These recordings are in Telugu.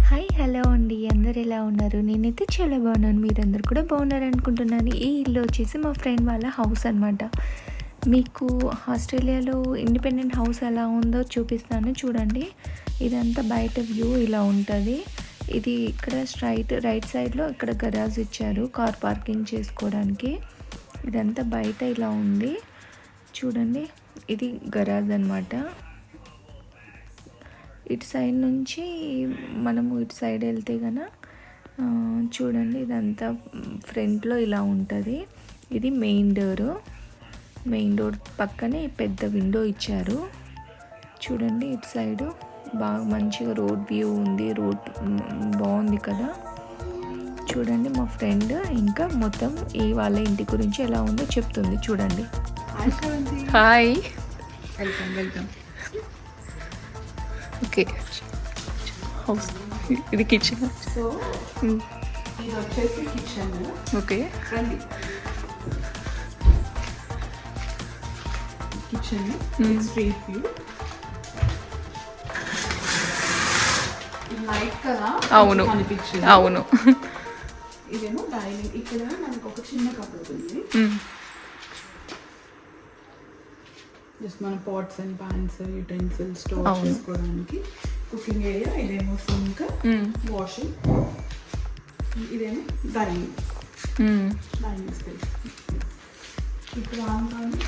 హాయ్ హలో అండి, అందరు ఎలా ఉన్నారు? నేనైతే చాలా బాగున్నాను. మీరందరూ కూడా బాగున్నారు అనుకుంటున్నాను. ఈ ఇల్లు వచ్చేసి మా ఫ్రెండ్ వాళ్ళ హౌస్ అనమాట. మీకు ఆస్ట్రేలియాలో ఇండిపెండెంట్ హౌస్ ఎలా ఉందో చూపిస్తాను చూడండి. ఇదంతా బయట వ్యూ ఇలా ఉంటుంది. ఇది ఇక్కడ రైట్ సైడ్లో ఇక్కడ గరాజ్ ఇచ్చారు కార్ పార్కింగ్ చేసుకోవడానికి. ఇదంతా బయట ఇలా ఉంది చూడండి. ఇది గరాజ్ అనమాట. ఇటు సైడ్ నుంచి మనము ఇటు సైడ్ వెళ్తే కనుక చూడండి, ఇదంతా ఫ్రంట్లో ఇలా ఉంటుంది. ఇది మెయిన్ డోర్ పక్కనే పెద్ద విండో ఇచ్చారు చూడండి. ఇటు సైడు బాగా మంచిగా రోడ్ వ్యూ ఉంది. రోడ్ బాగుంది కదా చూడండి. మా ఫ్రెండ్ ఇంకా మొత్తం ఈ వాళ్ళ ఇంటి గురించి ఎలా ఉందో చెప్తుంది చూడండి. Hi, welcome. ఓకే, హౌస్ ఇది కిచెన్. సో ఇది వచ్చేసి కిచెన్. ఓకే, రండి. Kitchen street view. లైట్ కదా, అవును అనిపించింది. అవును. ఇదేమో డైనింగ్. ఇక్కడ మనకు ఒక చిన్న కబోర్డ్ ఉంది. జస్ట్ మన pots and pans utensils store చేసుకోవడానికి. Cooking area. ఇదేమో సింక్, వాషింగ్. ఇదేమో డైనింగ్ స్పేస్. ఇప్పుడు రాగానే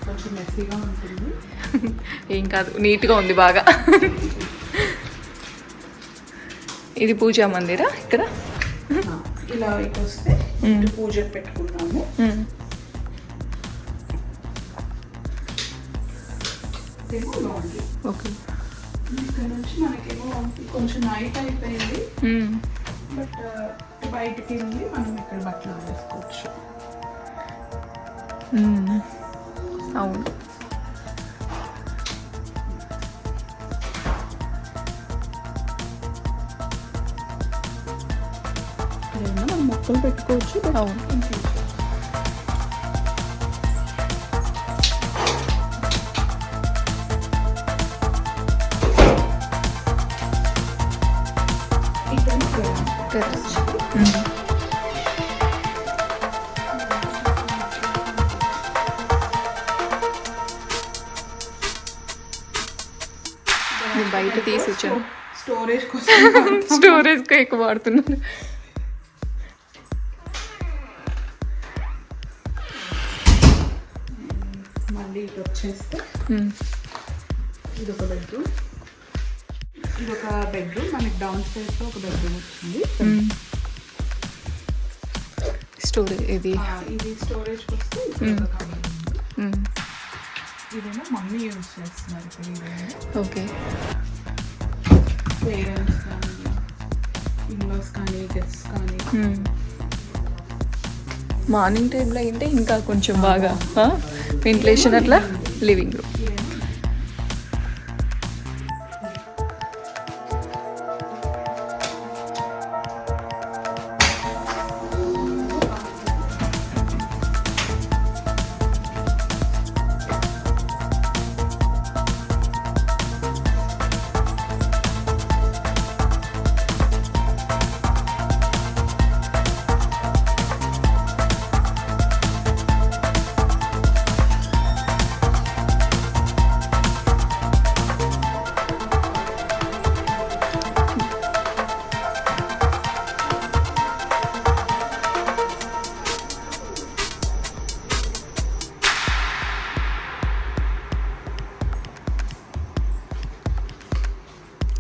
కొంచెం మెస్సీగా ఉంటుంది. ఏం కాదు, నీట్గా ఉంది బాగా. ఇది పూజా మందిరా ఇక్కడ. ఇలా ఇటు వస్తే పూజకు పెట్టుకున్నాము. ఓకే, ఇక్కడ నుంచి మనకేమో కొంచెం నైట్ అయిపోయింది, బట్ బయటికి వెళ్ళి మనం ఇక్కడ బట్టలు వేసుకోవచ్చు. అవును. ఇక్కడ మనం మొక్కలు పెట్టుకోవచ్చు. అవును. బయట తీసి వచ్చాను. స్టోరేజ్కి ఎక్కువ వాడుతున్నాను. మళ్ళీ ఇటు వచ్చేస్తే ఇది ఒక బెడ్రూమ్. మనకి డౌన్ స్టైర్స్లో ఒక బెడ్రూమ్ వచ్చింది. స్టోరేజ్ ఇది స్టోరేజ్కి వస్తే ఇదేమో మమ్మీ యూజ్ చేస్తున్నారు. ఓకే, పేరెంట్స్ కానీ ఇన్లాస్ కానీ గెస్ట్స్ కానీ. మార్నింగ్ టైంలో అయితే ఇంకా కొంచెం బాగా వెంటిలేషన్ అట్లా. Living room.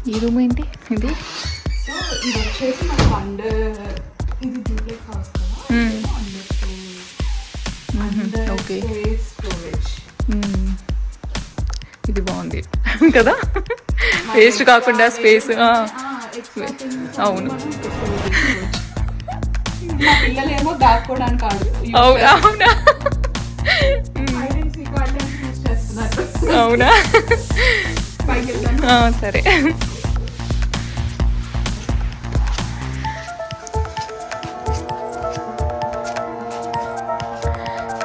ఈ రూమ్ ఏంటి ఇది? సో ఇది వచ్చేసి మనకు ఇది డూప్లెక్స్ హౌస్ కదా, ఓకే. స్టోరేజ్. ఇది బాగుంది కదా, వేస్ట్ కాకుండా స్పేస్. అవును. మా పిల్లలేమో దాక్కోవడానికి కాదు. అవునా? అవునా? సరే.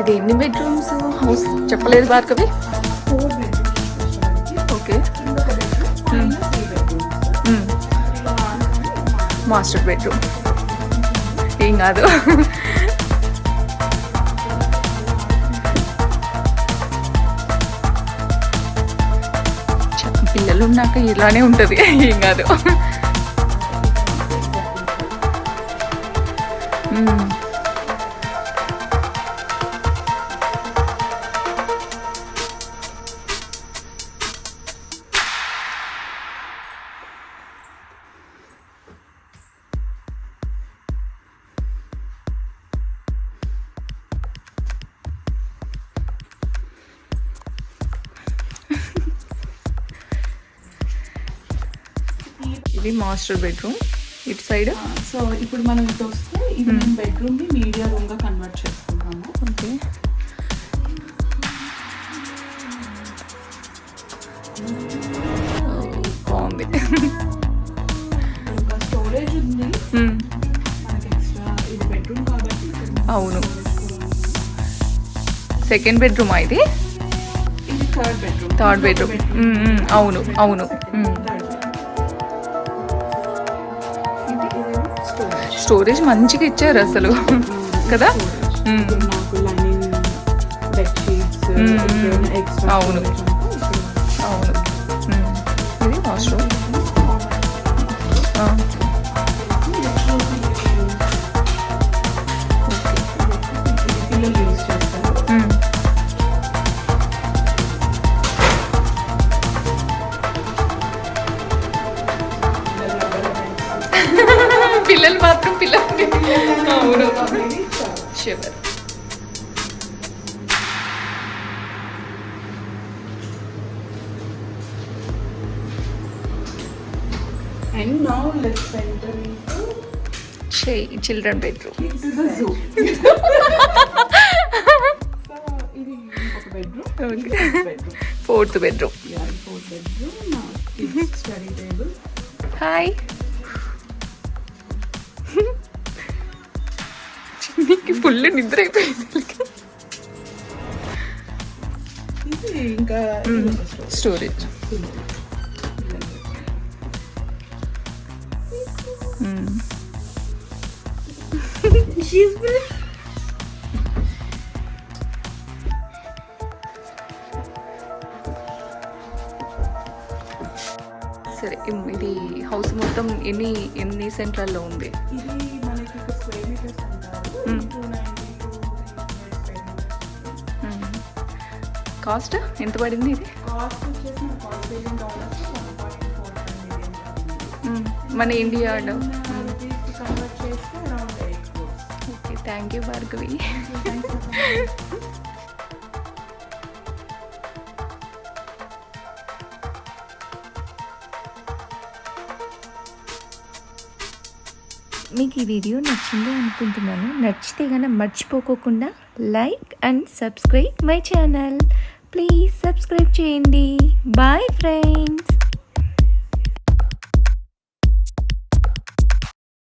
ఇది ఎన్ని బెడ్రూమ్స్ హౌస్ చెప్పలేదు భార్గవి? 4 bedrooms. Master bedroom. ఏం కాదు. పిల్లలు ఉన్నాక ఇలానే ఉంటుంది, ఏం కాదు. ఇది మాస్టర్ బెడ్రూమ్ ఇటు సైడ్. సో ఇప్పుడు మనం ఇటు వస్తే ఇది నేను బెడ్రూమ్ని మీడియా రూమ్గా కన్వర్ట్ చేసుకుంటాము. ఓకే. బాగుంది. ఇంకా స్టోరేజ్ ఉంది మనకి ఎక్స్ట్రా. ఇది బెడ్రూమ్ కాబట్టి అవును. సెకండ్ బెడ్రూమా ఇది? ఇది థర్డ్ బెడ్రూమ్. అవును అవును. స్టోరేజ్ మంచిగా ఇచ్చారు అసలు కదా. నాకు లైనింగ్, బెడ్షీట్స్, అవును అవును. ఇది వాష్రూమ్. పిల్లలు యూజ్ చేస్తారు. పిల్లలు మాత్రం పిల్లలు. అవును sure. And now let's enter into children bedroom. Into the zoo. So ఇది ఇంకొక bedroom. Bedroom. Fourth bedroom. Yeah, fourth bedroom. Kids study table. Hi. నీకు ఫుల్ నిద్ర అయిపోయింది. ఇది ఇంకా స్టోరేజ్. సరే, ఇది హౌస్ మొత్తం ఎన్ని సెంట్రల్లో ఉంది? ఇది మనకి స్క్వేర్ మీటర్స్ అంటారు. 290 కాస్ట్ ఎంత పడింది ఇది? కాస్ట్ వచ్చేసి మన $1 million, మన ఇండియా రూపీస్ కన్వర్ట్ చేస్తే around 8 crores. Okay, thank you Bhargavi. మీకు ఈ వీడియో నచ్చింది అనుకుంటున్నాను. నచ్చితే కనుక మర్చిపోకుండా like and subscribe my channel. Please subscribe చేయండి. Bye friends.